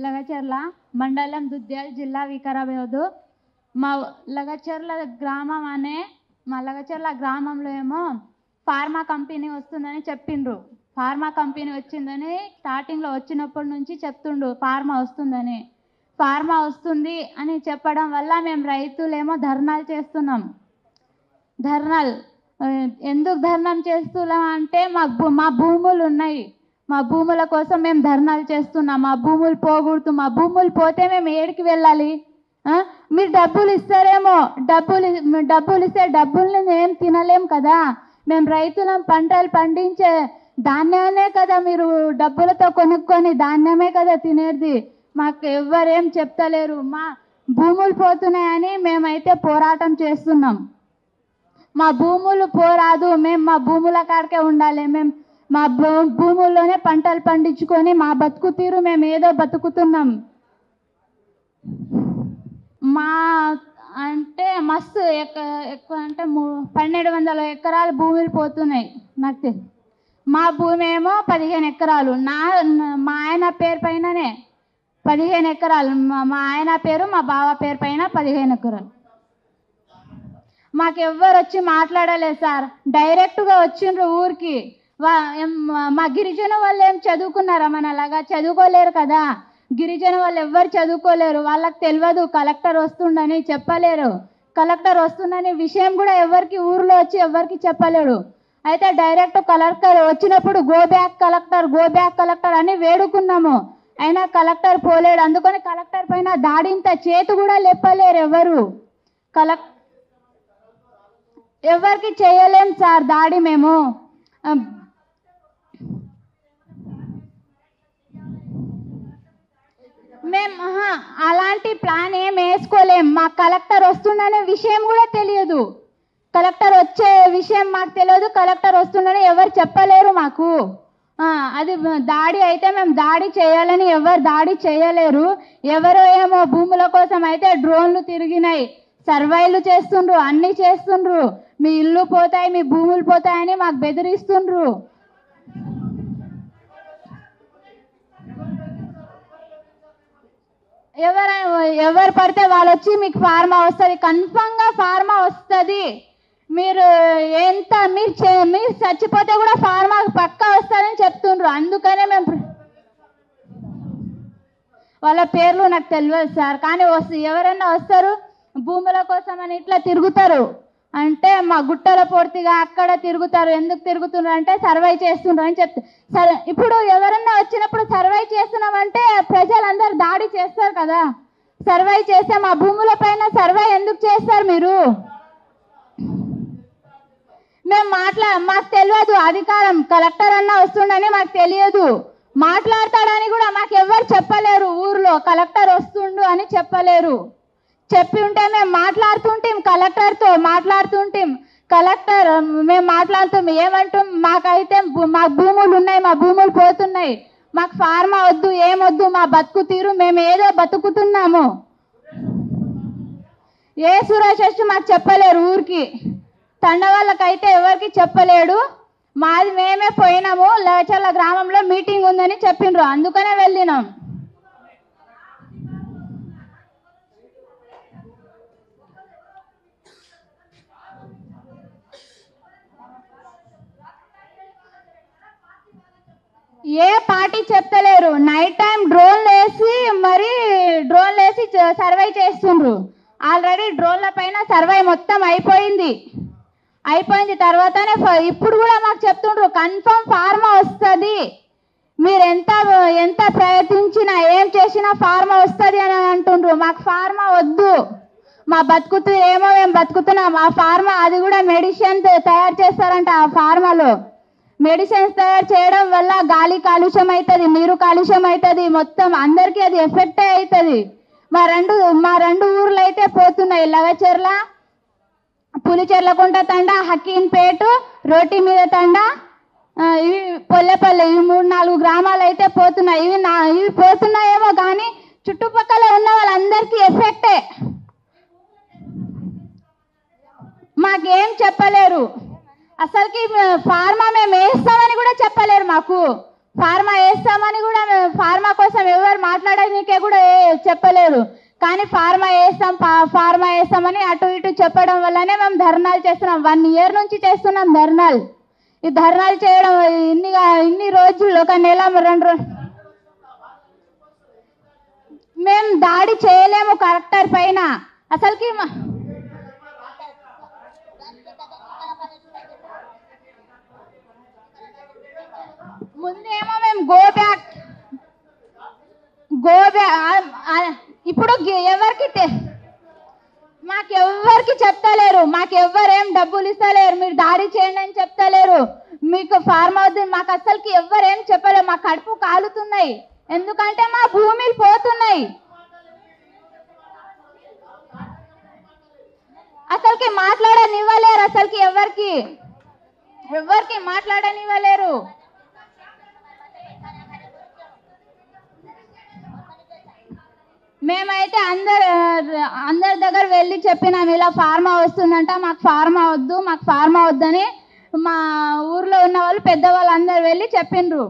లగచర్ల మండలం దుద్యాల జిల్లా వికారాబాద్. మా లగచర్ల గ్రామం మా లగచర్ల గ్రామంలో ఏమో ఫార్మా కంపెనీ వస్తుందని చెప్పిండ్రు. ఫార్మా కంపెనీ వచ్చిందని స్టార్టింగ్లో వచ్చినప్పటి నుంచి చెప్తుండు ఫార్మా వస్తుందని. ఫార్మా వస్తుంది అని చెప్పడం వల్ల మేము రైతులేమో ధర్నాలు చేస్తున్నాం. ఎందుకు ధర్నా చేస్తున్నాం అంటే మా భూములు ఉన్నాయి, మా భూముల కోసం మేము ధర్నాలు చేస్తున్నాం. మా భూములు పోకూడదు, మా భూములు పోతే మేము ఏడికి వెళ్ళాలి? మీరు డబ్బులు ఇస్తారేమో, డబ్బులు ఇస్తే డబ్బుల్ని ఏం తినలేం కదా. మేము రైతులం, పంటలు పండించే ధాన్యాన్నే కదా మీరు డబ్బులతో కొనుక్కొని ధాన్యమే కదా తినేది. మాకు ఎవ్వరేం చెప్తలేరు. మా భూములు పోతున్నాయని మేమైతే పోరాటం చేస్తున్నాం. మా భూములు పోరాదు, మేము మా భూముల కాడికే ఉండాలి. మేము మా భూముల్లోనే పంటలు పండించుకొని మా బతుకు తీరు మేము ఏదో బతుకుతున్నాం. మా అంటే మస్తు ఎక్కువ అంటే 1200 ఎకరాలు భూములు పోతున్నాయి నాకు. మా భూమి ఏమో 15 ఎకరాలు. మా ఆయన పేరు పైననే 15 ఎకరాలు. మా ఆయన పేరు మా బావ పేరు పైన 15 ఎకరాలు. మాకెవ్వరు వచ్చి మాట్లాడలేదు సార్. డైరెక్ట్గా వచ్చిండ్రు ఊరికి. మా గిరిజన వాళ్ళు ఏం చదువుకున్నారా? మనలాగా చదువుకోలేరు కదా. గిరిజన వాళ్ళు ఎవ్వరు చదువుకోలేరు, వాళ్ళకి తెలియదు కలెక్టర్ వస్తుండని చెప్పలేరు. కలెక్టర్ వస్తుందని విషయం కూడా ఎవరికి ఊర్లో వచ్చి ఎవరికి చెప్పలేడు. అయితే డైరెక్ట్ కలెక్టర్ వచ్చినప్పుడు గో బ్యాక్ కలెక్టర్ అని వేడుకున్నాము. అయినా కలెక్టర్ పోలేడు. అందుకని కలెక్టర్ పైన దాడింత చేతి కూడా లేపలేరు ఎవరు. ఎవరికి చేయలేం సార్ దాడి. మేము అలాంటి ప్లాన్ ఏం వేసుకోలేం. మా కలెక్టర్ వస్తుందనే విషయం కూడా తెలియదు. కలెక్టర్ వచ్చే విషయం మాకు తెలియదు. కలెక్టర్ వస్తుందని ఎవరు చెప్పలేరు మాకు. అది దాడి అయితే మేము దాడి చేయాలని ఎవరు దాడి చేయలేరు. ఎవరో ఏమో భూముల కోసం అయితే డ్రోన్లు తిరిగినాయి, సర్వైలు చేస్తుండ్రు, అన్నీ చేస్తుండ్రు. మీ ఇల్లు పోతాయి, మీ భూములు పోతాయని మాకు బెదిరిస్తుండ్రు. ఎవరు పడితే వాళ్ళు వచ్చి మీకు ఫార్మా వస్తుంది, కన్ఫామ్గా ఫార్మా వస్తుంది. మీరు చచ్చిపోతే కూడా ఫార్మా పక్కా వస్తుందని చెప్తుండ్రు. అందుకనే మేము వాళ్ళ పేర్లు నాకు తెలియదు సార్. కానీ ఎవరైనా వస్తారు భూముల కోసం అని ఇట్లా తిరుగుతారు. అంటే మా గుట్టల పూర్తిగా అక్కడ తిరుగుతారు. ఎందుకు తిరుగుతున్నారు అంటే సర్వై చేస్తుండ్రు అని చెప్తారు. సరే, ఇప్పుడు ఎవరన్నా వచ్చినప్పుడు సర్వై చేస్తున్నామంటే ప్రజలందరూ దాడి చేస్తారు కదా. సర్వై చేస్తే మా భూముల పైన సర్వై ఎందుకు చేస్తారు మీరు? మేము మాకు తెలియదు అధికారం. కలెక్టర్ అన్న వస్తుండని మాకు తెలియదు. మాట్లాడతాడని కూడా మాకు ఎవరు చెప్పలేరు. ఊర్లో కలెక్టర్ వస్తుండు అని చెప్పలేరు. చెప్పి ఉంటే మేము మాట్లాడుతుంటాం, కలెక్టర్తో మాట్లాడుతుంటాం. కలెక్టర్ మేము మాట్లాడుతాం, ఏమంటాం? మాకైతే మా భూములు ఉన్నాయి, మా భూములు పోతున్నాయి, మాకు ఫార్మా వద్దు, ఏమొద్దు, మా బతుకు తీరు మేము ఏదో బతుకుతున్నాము. ఏ సురేష్ వచ్చి మాకు చెప్పలేరు. ఊరికి తండ వాళ్ళకైతే ఎవరికి చెప్పలేడు. మాది మేమే పోయినాము. లగచర్ల గ్రామంలో మీటింగ్ ఉందని చెప్పిండ్రు, అందుకనే వెళ్ళినాం. ఏ పార్టీ చెప్తలేరు. నైట్ టైం డ్రోన్లు వేసి సర్వై చేస్తుండ్రు. ఆల్రెడీ డ్రోన్ల పైన సర్వై మొత్తం అయిపోయింది. తర్వాతనే ఇప్పుడు కూడా మాకు చెప్తుండ్రు కన్ఫర్మ్ ఫార్మా వస్తుంది, మీరు ఎంత ప్రయత్నించినా ఏం చేసినా ఫార్మా వస్తుంది అని అంటుండ్రు. మాకు ఫార్మా వద్దు, మా బతుకుతూ ఏమో మేము బతుకుతున్నాం. ఆ ఫార్మా అది కూడా మెడిసిన్ తయారు చేస్తారంట. ఆ ఫార్మాలో మెడిసిన్స్ తయారు చేయడం వల్ల గాలి కాలుష్యం అవుతుంది, నీరు కాలుష్యం అవుతుంది, మొత్తం అందరికీ అది ఎఫెక్టే అవుతుంది. మా రెండు ఊర్లు అయితే పోతున్నాయి, లగచర్ల, పులిచెర్లకుంట తండ, హకీంపేట, రోటి మీద తండ, ఇవి పొల్లెపల్లి, ఇవి 3-4 గ్రామాలు అయితే పోతున్నాయి. ఇవి పోతున్నాయేమో కానీ చుట్టుపక్కల ఉన్న వాళ్ళందరికీ ఎఫెక్టే. మాకేం చెప్పలేరు. అసలుకి ఫార్మా మేము వేస్తామని కూడా చెప్పలేరు. మాకు ఫార్మా వేస్తామని కూడా ఫార్మా కోసం ఎవరు మాట్లాడడానికే కూడా చెప్పలేరు. కానీ ఫార్మా వేస్తామని అటు ఇటు చెప్పడం వల్లనే మేము ధర్నాలు చేస్తున్నాం. 1 year నుంచి చేస్తున్నాం ధర్నాలు. ఈ ధర్నాలు చేయడం ఇన్ని రోజులు, 1 నెల 2 రోజులు మేము దాడి చేయలేము కలెక్టర్ పైన. అసలుకి ముందేమో మేము గో బ్యాక్ ఇప్పుడు మాకెవ్వరికి చెప్తలేరు, మాకెవ్వరేం డబ్బులు ఇస్తలేరు, మీరు దాడి చేయండి అని చెప్తలేరు. మీకు ఫార్మా వద్దు, మాకు అసలుకి ఎవ్వరేం చెప్పలేరు. మా కడుపు కాలుతున్నాయి, ఎందుకంటే మా భూమిలు పోతున్నాయి. అసలుకి మాట్లాడనివ్వలేరు, అసలుకి ఎవరికి మాట్లాడనివ్వలేరు. మేమైతే అందరి దగ్గర వెళ్ళి చెప్పినాం, ఇలా ఫార్మా వస్తుందంట, మాకు ఫార్మా వద్దని మా ఊర్లో ఉన్న వాళ్ళు పెద్దవాళ్ళు అందరు వెళ్ళి చెప్పిండ్రు.